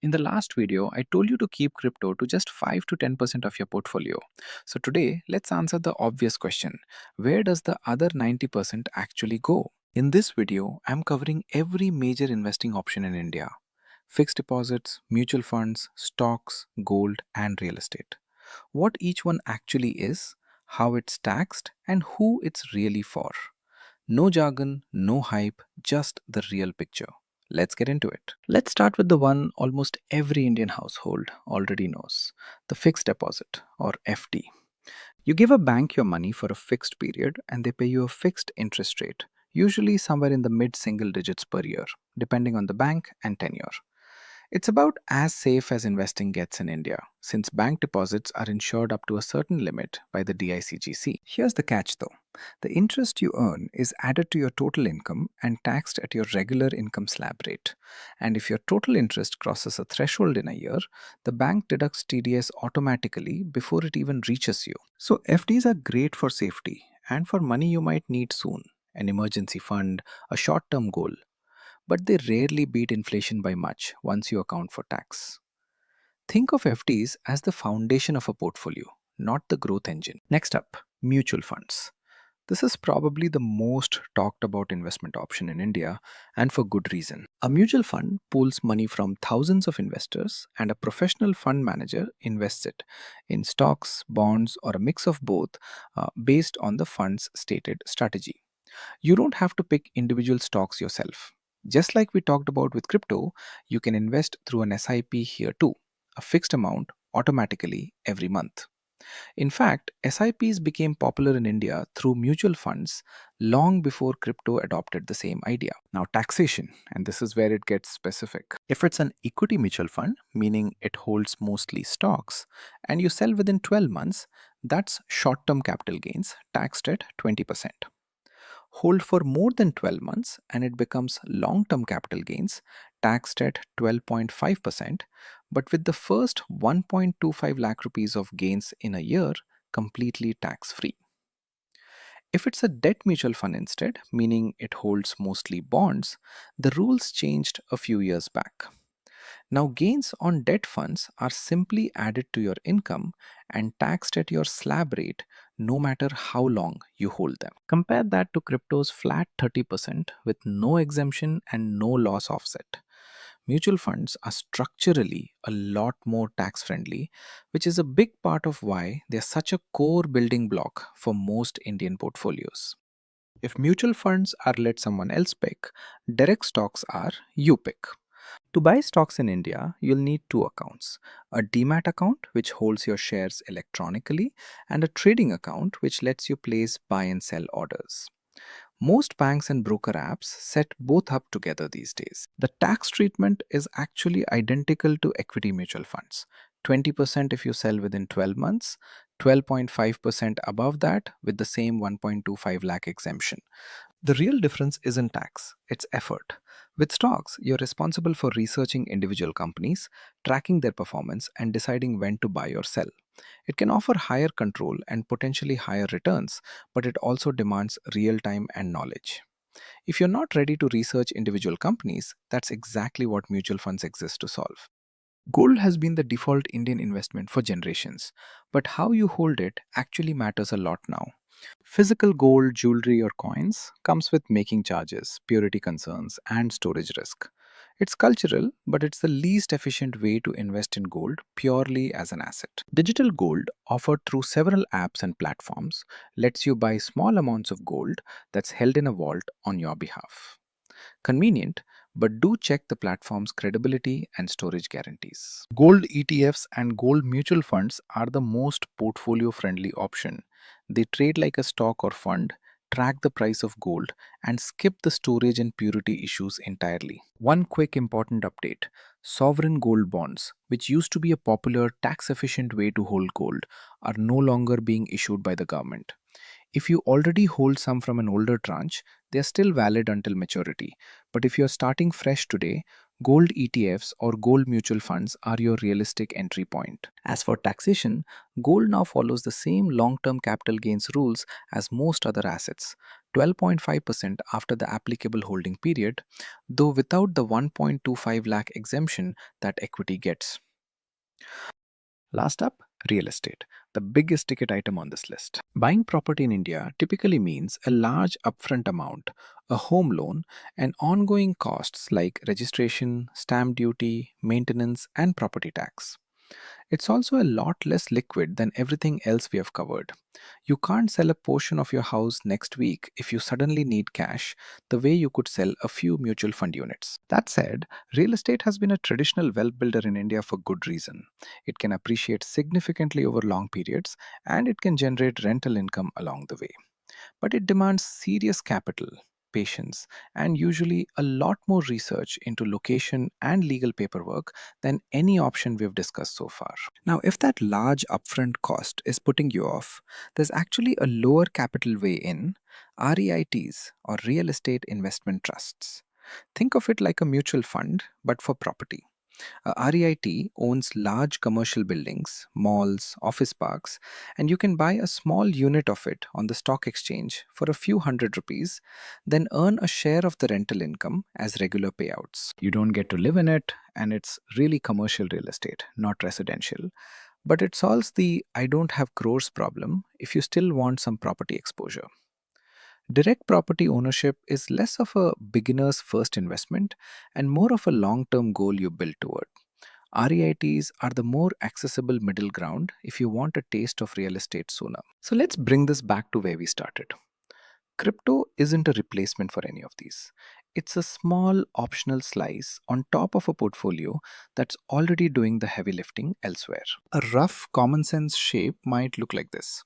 In the last video, I told you to keep crypto to just 5 to 10% of your portfolio. So today, let's answer the obvious question. Where does the other 90% actually go? In this video, I'm covering every major investing option in India. Fixed deposits, mutual funds, stocks, gold, and real estate. What each one actually is, how it's taxed, and who it's really for. No jargon, no hype, just the real picture. Let's get into it. Let's start with the one almost every Indian household already knows, the fixed deposit or FD. You give a bank your money for a fixed period and they pay you a fixed interest rate, usually somewhere in the mid single digits per year, depending on the bank and tenure. It's about as safe as investing gets in India, since bank deposits are insured up to a certain limit by the DICGC. Here's the catch though, the interest you earn is added to your total income and taxed at your regular income slab rate. And if your total interest crosses a threshold in a year, the bank deducts TDS automatically before it even reaches you. So FDs are great for safety and for money you might need soon, an emergency fund, a short term goal, but they rarely beat inflation by much once you account for tax. Think of FDs as the foundation of a portfolio, not the growth engine. Next up, mutual funds. This is probably the most talked about investment option in India, and for good reason. A mutual fund pools money from thousands of investors, and a professional fund manager invests it in stocks, bonds, or a mix of both based on the fund's stated strategy. You don't have to pick individual stocks yourself. Just like we talked about with crypto, you can invest through an SIP here too, a fixed amount automatically every month. In fact, SIPs became popular in India through mutual funds long before crypto adopted the same idea. Now, taxation, and this is where it gets specific. If it's an equity mutual fund, meaning it holds mostly stocks, and you sell within 12 months, that's short term capital gains taxed at 20%. Hold for more than 12 months and it becomes long term capital gains taxed at 12.5%, but with the first 1.25 lakh rupees of gains in a year completely tax free. If it's a debt mutual fund instead, meaning it holds mostly bonds, the rules changed a few years back. Now, gains on debt funds are simply added to your income and taxed at your slab rate no matter how long you hold them. Compare that to crypto's flat 30% with no exemption and no loss offset. Mutual funds are structurally a lot more tax friendly, which is a big part of why they're such a core building block for most Indian portfolios. If mutual funds are let someone else pick, direct stocks are you pick. To buy stocks in India, you'll need two accounts, a demat account, which holds your shares electronically, and a trading account, which lets you place buy and sell orders. Most banks and broker apps set both up together these days. The tax treatment is actually identical to equity mutual funds, 20% if you sell within 12 months, 12.5% above that with the same 1.25 lakh exemption. The real difference isn't tax, it's effort. With stocks, you're responsible for researching individual companies, tracking their performance, and deciding when to buy or sell. It can offer higher control and potentially higher returns, but it also demands real time and knowledge. If you're not ready to research individual companies, that's exactly what mutual funds exist to solve. Gold has been the default Indian investment for generations, but how you hold it actually matters a lot now. Physical gold, jewelry, or coins comes with making charges, purity concerns, and storage risk. It's cultural, but it's the least efficient way to invest in gold purely as an asset. Digital gold, offered through several apps and platforms, lets you buy small amounts of gold that's held in a vault on your behalf. Convenient, but do check the platform's credibility and storage guarantees. Gold ETFs and gold mutual funds are the most portfolio friendly option. They trade like a stock or fund, track the price of gold, and skip the storage and purity issues entirely. One quick important update: sovereign gold bonds, which used to be a popular tax efficient way to hold gold, are no longer being issued by the government. If you already hold some from an older tranche, they are still valid until maturity. But if you are starting fresh today, Gold ETFs or gold mutual funds are your realistic entry point. As for taxation, gold now follows the same long term capital gains rules as most other assets, 12.5% after the applicable holding period, though without the 1.25 lakh exemption that equity gets. Last up, real estate, the biggest ticket item on this list. Buying property in India typically means a large upfront amount, a home loan, and ongoing costs like registration, stamp duty, maintenance, and property tax. It's also a lot less liquid than everything else we have covered. You can't sell a portion of your house next week if you suddenly need cash, the way you could sell a few mutual fund units. That said, real estate has been a traditional wealth builder in India for good reason. It can appreciate significantly over long periods and it can generate rental income along the way. But it demands serious capital, patience, and usually a lot more research into location and legal paperwork than any option we've discussed so far. Now, if that large upfront cost is putting you off, there's actually a lower capital way in, REITs or real estate investment trusts. Think of it like a mutual fund, but for property. A REIT owns large commercial buildings, malls, office parks, and you can buy a small unit of it on the stock exchange for a few hundred rupees, then earn a share of the rental income as regular payouts. You don't get to live in it, and it's really commercial real estate, not residential. But it solves the I don't have crores problem if you still want some property exposure. Direct property ownership is less of a beginner's first investment and more of a long term goal you build toward. REITs are the more accessible middle ground if you want a taste of real estate sooner. So let's bring this back to where we started. Crypto isn't a replacement for any of these. It's a small optional slice on top of a portfolio that's already doing the heavy lifting elsewhere. A rough common sense shape might look like this: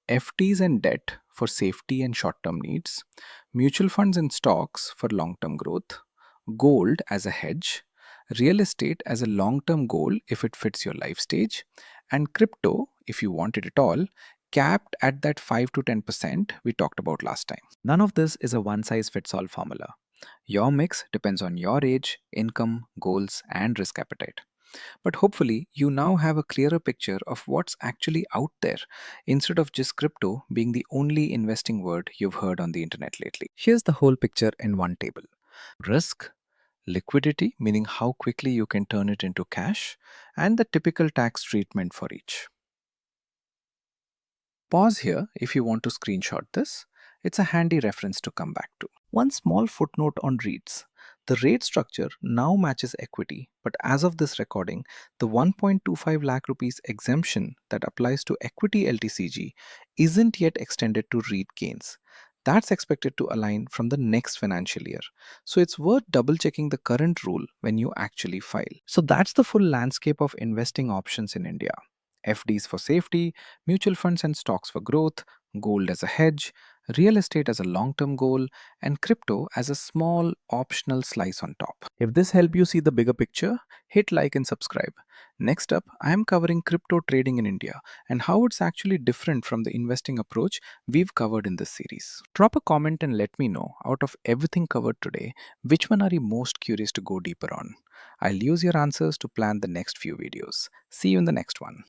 FDs and debt for safety and short term needs, mutual funds and stocks for long term growth, gold as a hedge, real estate as a long term goal if it fits your life stage, and crypto, if you want it at all, capped at that 5 to 10% we talked about last time. None of this is a one size fits all formula. Your mix depends on your age, income, goals, and risk appetite. But hopefully, you now have a clearer picture of what's actually out there instead of just crypto being the only investing word you've heard on the internet lately. Here's the whole picture in one table: risk, liquidity, meaning how quickly you can turn it into cash, and the typical tax treatment for each. Pause here if you want to screenshot this. It's a handy reference to come back to. One small footnote on REITs. The rate structure now matches equity, but as of this recording, the 1.25 lakh rupees exemption that applies to equity LTCG isn't yet extended to REIT gains. That's expected to align from the next financial year. So it's worth double checking the current rule when you actually file. So that's the full landscape of investing options in India: FDs for safety, mutual funds and stocks for growth, gold as a hedge, real estate as a long term goal, and crypto as a small optional slice on top. If this helped you see the bigger picture, hit like and subscribe. Next up, I am covering crypto trading in India and how it's actually different from the investing approach we've covered in this series. Drop a comment and let me know, out of everything covered today, which one are you most curious to go deeper on? I'll use your answers to plan the next few videos. See you in the next one.